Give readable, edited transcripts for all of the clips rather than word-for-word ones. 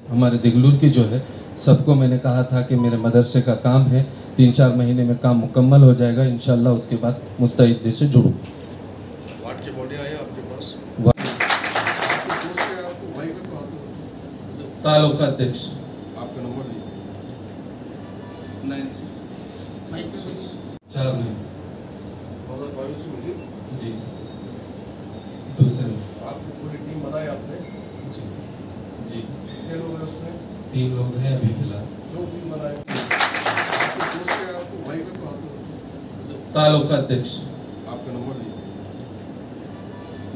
हमारे देगलूर की जो है, सबको मैंने कहा था कि मेरे मदरसे का काम है, 3-4 महीने में काम मुकम्मल हो जाएगा इंशाल्लाह। उसके बाद मुस्तैदी से जुड़ूँ। वार्ड की बॉडी आई है आपके पास? ताल्लुक अध्यक्ष आपका नंबर दीजिए। 96 4 में 2022 में मिली जी। दूसरे आपकी पूरी टीम बनाई आपने? जी जी। कितने लोग हैं उसमें? 3 लोग हैं अभी फिलहाल। क्यों टीम बनाई? आपके दोस्त है, आपको भाई का तो आता? ताल्लुक अध्यक्ष आपका नंबर दीजिए।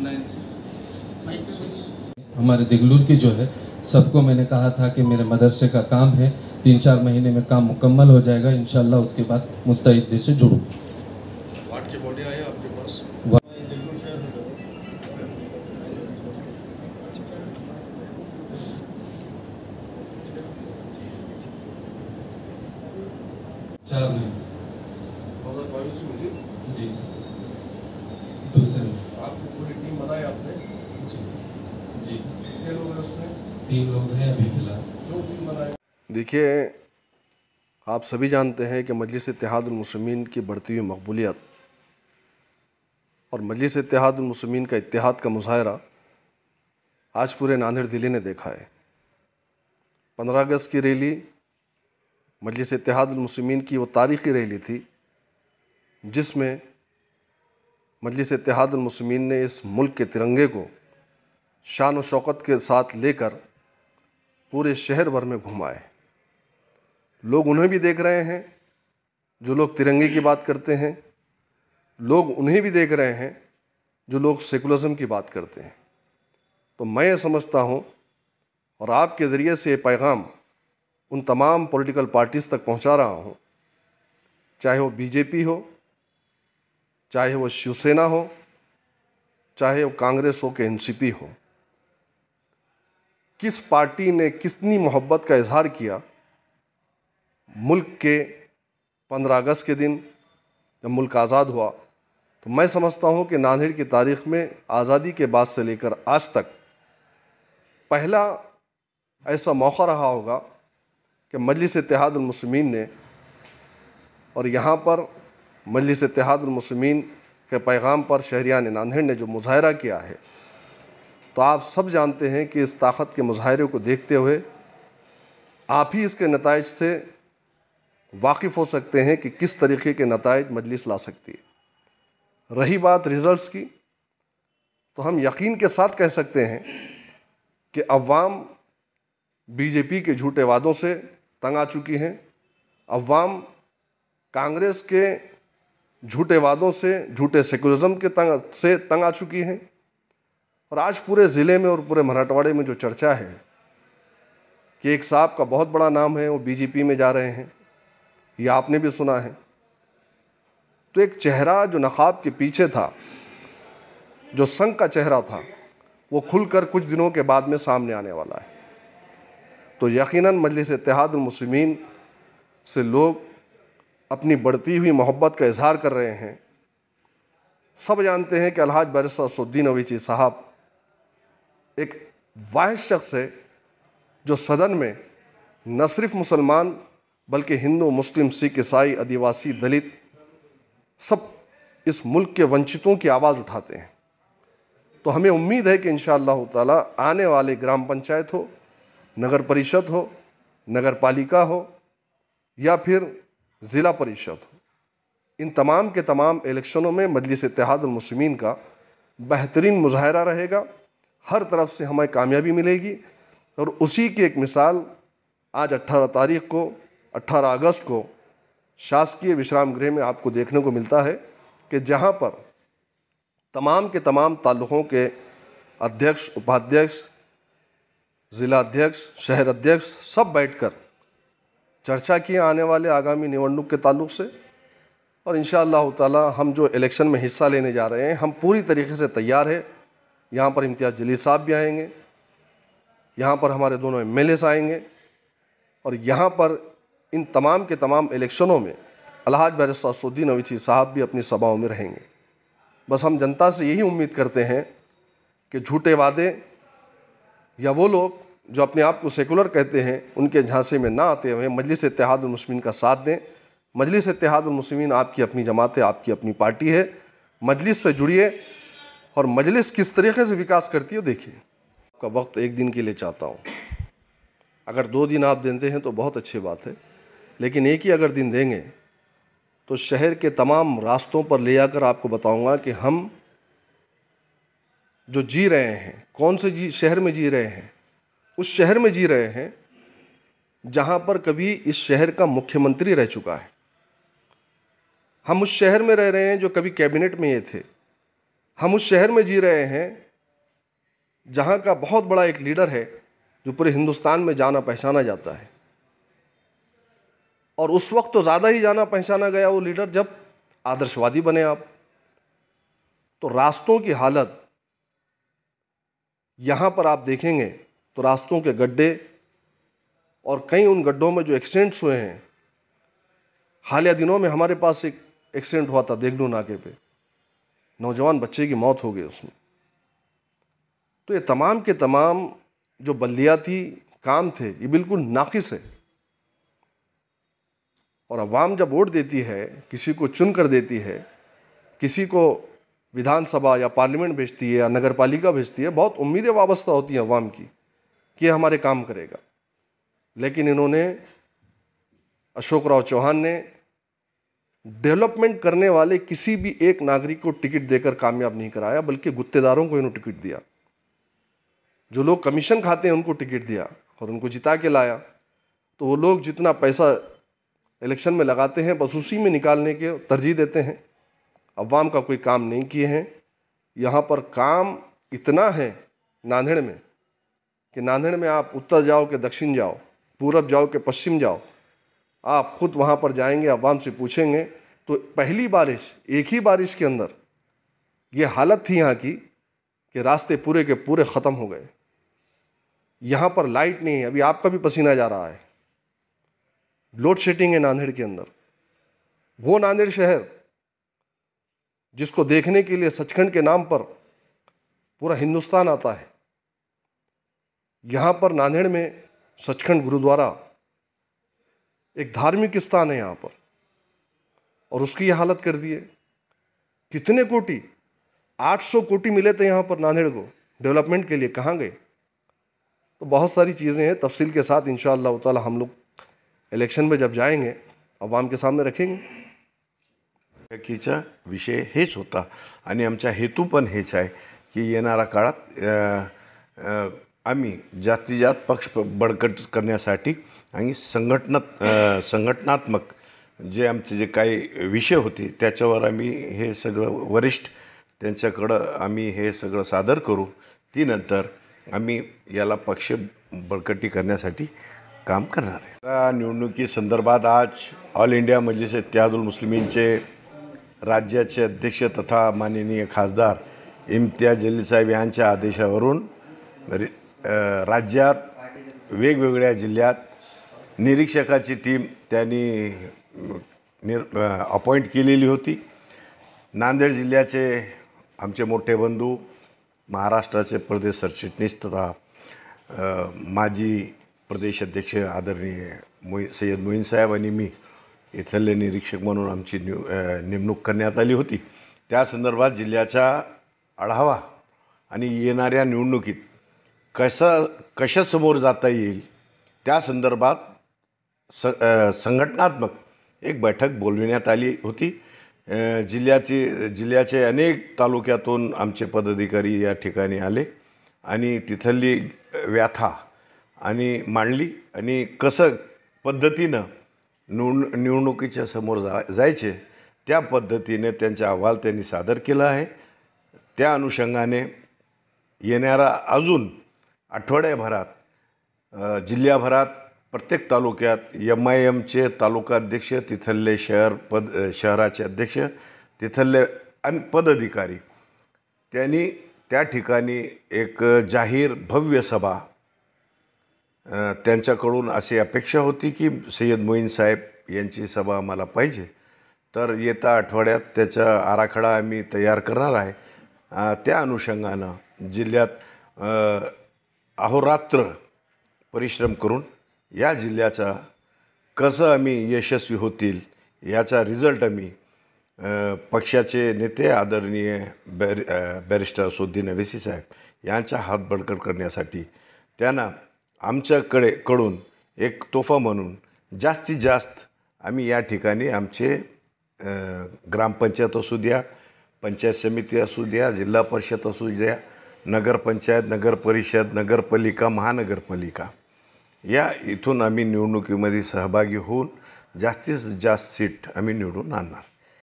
96 हमारे देगलूर की जो है, सबको मैंने कहा था कि मेरे मदरसे का काम है, 3-4 महीने में काम मुकम्मल हो जाएगा इंशाल्लाह। उसके बाद मुस्तैदी से जुड़ूँ। वार्ड की बॉडी आई है आपके पास? चार में 2022 में मिली जी। दूसरे आपकी पूरी टीम बनाई आपने? जी जी। कितने लोग हैं उसमें? 3 लोग हैं अभी फिलहाल। क्यों टीम बनाई? देखिए, आप सभी जानते हैं कि मजलिस इत्तेहादुल मुस्लिमीन की बढ़ती हुई मकबूलियत और मजलिस इत्तेहादुल मुस्लिमीन का इत्तेहाद का मुजाहरा आज पूरे नांदेड़ ज़िले ने देखा है। 15 अगस्त की रैली मजलिस इत्तेहादुल मुस्लिमीन की वो तारीख़ी रैली थी जिसमें मजलिस इत्तेहादुल मुस्लिमीन ने इस मुल्क के तिरंगे को शान व शौकत के साथ लेकर पूरे शहर भर में घुमाए। लोग उन्हें भी देख रहे हैं जो लोग तिरंगे की बात करते हैं, लोग उन्हें भी देख रहे हैं जो लोग सेकुलरिज्म की बात करते हैं। तो मैं ये समझता हूँ और आपके ज़रिए से ये पैगाम उन तमाम पॉलिटिकल पार्टीज़ तक पहुँचा रहा हूँ, चाहे वो बीजेपी हो, चाहे वो शिवसेना हो, चाहे वो कांग्रेस हो के एनसीपी हो, किस पार्टी ने कितनी मोहब्बत का इजहार किया मुल्क के 15 अगस्त के दिन जब मुल्क आज़ाद हुआ। तो मैं समझता हूँ कि नांदेड़ की तारीख़ में आज़ादी के बाद से लेकर आज तक पहला ऐसा मौका रहा होगा कि मजलिस इत्तेहादुल मुस्लिमीन ने और यहाँ पर मजलिस इत्तेहादुल मुस्लिमीन के पैगाम पर शहरियान नांदेड़ ने जो मुजाहरा किया है, तो आप सब जानते हैं कि इस ताकत के मुजाहरे को देखते हुए आप ही इसके नताइज से वाकिफ़ हो सकते हैं कि किस तरीके के नताइज मजलिस ला सकती है। रही बात रिज़ल्ट्स की, तो हम यकीन के साथ कह सकते हैं कि अवाम बीजेपी के झूठे वादों से तंग आ चुकी हैं, अवाम कांग्रेस के झूठे वादों से, झूठे सेकुलरिज्म के तंग आ चुकी हैं। और आज पूरे ज़िले में और पूरे मराठवाड़े में जो चर्चा है कि एक साहब का बहुत बड़ा नाम है, वो बीजेपी में जा रहे हैं, ये आपने भी सुना है। तो एक चेहरा जो नकाब के पीछे था, जो संघ का चेहरा था, वो खुलकर कुछ दिनों के बाद में सामने आने वाला है। तो यकीनन मजलिस इत्तेहादुल मुस्लिमीन से लोग अपनी बढ़ती हुई मोहब्बत का इजहार कर रहे हैं। सब जानते हैं कि अलहाज बैरिस्टर असदुद्दीन ओवैसी साहब एक वाहिद शख्स है जो सदन में न सिर्फ मुसलमान बल्कि हिंदू, मुस्लिम, सिख, ईसाई, आदिवासी, दलित सब इस मुल्क के वंचितों की आवाज़ उठाते हैं। तो हमें उम्मीद है कि इंशाअल्लाह ताला आने वाले ग्राम पंचायत हो, नगर परिषद हो, नगर पालिका हो या फिर ज़िला परिषद हो, इन तमाम के तमाम इलेक्शनों में मजलिस इत्तेहादुल मुस्लिमीन का बेहतरीन मुजाहरा रहेगा। हर तरफ से हमें कामयाबी मिलेगी। और उसी की एक मिसाल आज 18 अगस्त को शासकीय विश्राम गृह में आपको देखने को मिलता है कि जहां पर तमाम के तमाम ताल्लुकों के अध्यक्ष, उपाध्यक्ष, ज़िला अध्यक्ष, शहर अध्यक्ष सब बैठकर चर्चा किए आने वाले आगामी निवडणुक के ताल्लुक से। और इंशाअल्लाह ताला हम जो इलेक्शन में हिस्सा लेने जा रहे हैं, हम पूरी तरीके से तैयार है। यहाँ पर इम्तियाज़ जलील साहब भी आएंगे, यहाँ पर हमारे दोनों MLAs आएंगे और यहाँ पर इन तमाम के तमाम इलेक्शनों में अलहाज बैरिस्टर असदुद्दीन अवैसी साहब भी अपनी सभाओं में रहेंगे। बस हम जनता से यही उम्मीद करते हैं कि झूठे वादे या वो लोग जो अपने आप को सेकुलर कहते हैं उनके झांसे में ना आते हुए मजलिस इत्तेहादुल मुस्लिमीन का साथ दें। मजलिस इत्तेहादुल मुस्लिमीन आपकी अपनी जमात है, आपकी अपनी पार्टी है। मजलिस से जुड़िए और मजलिस किस तरीके से विकास करती है देखिए। आपका वक्त एक दिन के लिए चाहता हूँ, अगर 2 दिन आप देते हैं तो बहुत अच्छी बात है, लेकिन एक ही अगर दिन देंगे तो शहर के तमाम रास्तों पर ले जाकर आपको बताऊंगा कि हम जो जी रहे हैं, कौन से शहर में जी रहे हैं। उस शहर में जी रहे हैं जहां पर कभी इस शहर का मुख्यमंत्री रह चुका है। हम उस शहर में रह रहे हैं जो कभी कैबिनेट में ये थे। हम उस शहर में जी रहे हैं जहां का बहुत बड़ा एक लीडर है जो पूरे हिंदुस्तान में जाना पहचाना जाता है। और उस वक्त तो ज़्यादा ही जाना पहचाना गया वो लीडर जब आदर्शवादी बने आप। तो रास्तों की हालत यहाँ पर आप देखेंगे तो रास्तों के गड्ढे और कई उन गड्ढों में जो एक्सीडेंट्स हुए हैं। हालिया दिनों में हमारे पास एक एक्सीडेंट हुआ था देगलू नाके पे, नौजवान बच्चे की मौत हो गई उसमें। तो ये तमाम के तमाम जो बल्दियाती काम थे ये बिल्कुल नाकिस है। और अवाम जब वोट देती है, किसी को चुन कर देती है, किसी को विधानसभा या पार्लियामेंट भेजती है या नगर पालिका भेजती है, बहुत उम्मीदें वाबस्ता होती हैं अवाम की कि ये हमारे काम करेगा। लेकिन इन्होंने, अशोक राव चौहान ने डेवलपमेंट करने वाले किसी भी एक नागरिक को टिकट देकर कामयाब नहीं कराया, बल्कि गुत्तेदारों को इन्होंने टिकट दिया। जो लोग कमीशन खाते हैं उनको टिकट दिया और उनको जिता के लाया। तो वो लोग जितना पैसा इलेक्शन में लगाते हैं बस उसी में निकालने के तरजीह देते हैं। अवाम का कोई काम नहीं किए हैं। यहाँ पर काम इतना है नांदेड़ में कि नांदेड़ में आप उत्तर जाओ कि दक्षिण जाओ, पूरब जाओ कि पश्चिम जाओ, आप खुद वहाँ पर जाएंगे, अवाम से पूछेंगे तो पहली बारिश, एक ही बारिश के अंदर ये हालत थी यहाँ की कि रास्ते पूरे के पूरे ख़त्म हो गए। यहाँ पर लाइट नहीं है, अभी आपका भी पसीना जा रहा है। लोड शेडिंग है नांदेड़ के अंदर। वो नांदेड़ शहर जिसको देखने के लिए सचखंड के नाम पर पूरा हिंदुस्तान आता है, यहाँ पर नांदेड़ में सचखंड गुरुद्वारा एक धार्मिक स्थान है यहाँ पर, और उसकी ये हालत कर दी है। कितने कोटी, 800 कोटी मिले थे यहाँ पर नांदेड़ को डेवलपमेंट के लिए, कहाँ गए? तो बहुत सारी चीज़ें हैं, तफसील के साथ इंशाअल्लाह ताला हम लोग इलेक्शन में जब जाएंगे अवाम के सामने रखेंगे। बैठकीचा विषय हेच होता आणि आमचा हेतू पण हेच आहे की येणाऱ्या काळात आम्ही जास्तीत जास्त पक्ष बळकट करण्यासाठी आणि संघटनात्मक जे आमचे जे काही विषय होते त्याच्यावर आम्ही हे सगळं वरिष्ठ त्यांच्याकडं आम्ही हे सगळं सादर करू। ती नंतर आम्ही याला पक्ष बळकटी करण्यासाठी काम करणार आहे। निवडणुकी संदर्भात आज ऑल इंडिया मजलिस इत्तेहादुल मुस्लिमीनचे राज्याचे अध्यक्ष तथा माननीय खासदार इम्तियाज जलील साहेब यांच्या आदेशावरून राज्यात वेगवेगळ्या जिल्ह्यात निरीक्षकाची टीम त्यांनी अपॉइंट केलेली होती। नांदेड जिल्ह्याचे आमचे मोठे बंधू, महाराष्ट्राचे प्रदेश सरचिटणीस तथा माजी प्रदेश अध्यक्ष आदरणीय सय्यद मोईन साहेब आणि मी इथले निरीक्षक म्हणून आमची नेमणूक करण्यात आली होती। त्या संदर्भात जिल्ह्याचा आढावा आणि येणाऱ्या निवडणुकीत कशा समोर जाता येईल त्या संदर्भात संघटनात्मक एक बैठक बोलविण्यात आली होती। जिल्ह्याचे अनेक तालुक्यातून आमचे पदाधिकारी या ठिकाणी आले आणि तिथली व्याथा आणि मांडली आणि कसं पद्धतीनं निवडणुकीच्या समोर जायचे त्या पद्धतीने त्यांचा अहवाल त्यांनी सादर केला आहे। त्या अनुषंगाने येणारा अजून आठवड्याभरात जिल्ह्याभरात प्रत्येक तालुक्यात MIMचे तालुकाध्यक्ष, तिथले शहराचे अध्यक्ष, तिथले पदाधिकारी त्यांनी त्या ठिकाणी एक जाहीर भव्य सभा त्यांच्याकडून अशी अपेक्षा होती की सय्यद मोईन साहेब यांची सभा आम्हाला पाहिजे तर येत्या आठवड्यात त्याचा आराखडा आम्ही तयार करणार आहे. त्या अनुषंगानं जिल्ह्यात अहोरात्र परिश्रम करून या जिल्ह्याचा कसं आम्ही यशस्वी होतील याचा रिझल्ट आम्ही पक्षाचे नेते आदरणीय बॅरिस्टर असुद्दीन अवैसी साहेब यांचा हात बळकट करण्यासाठी त्यांना कडून एक तोफा म्हणून जास्तीत जास्त आम्ही या ठिकाणी आमचे ग्रामपंचायत असू द्या, पंचायत समिती असू द्या, जिल्हा परिषद असू द्या, नगरपंचायत, नगरपरिषद, नगरपालिका, महानगरपालिका या इथून आम्ही निवडणुकीमध्ये सहभागी होऊन जास्तीत जास्त सीट आम्ही निवडून आणणार.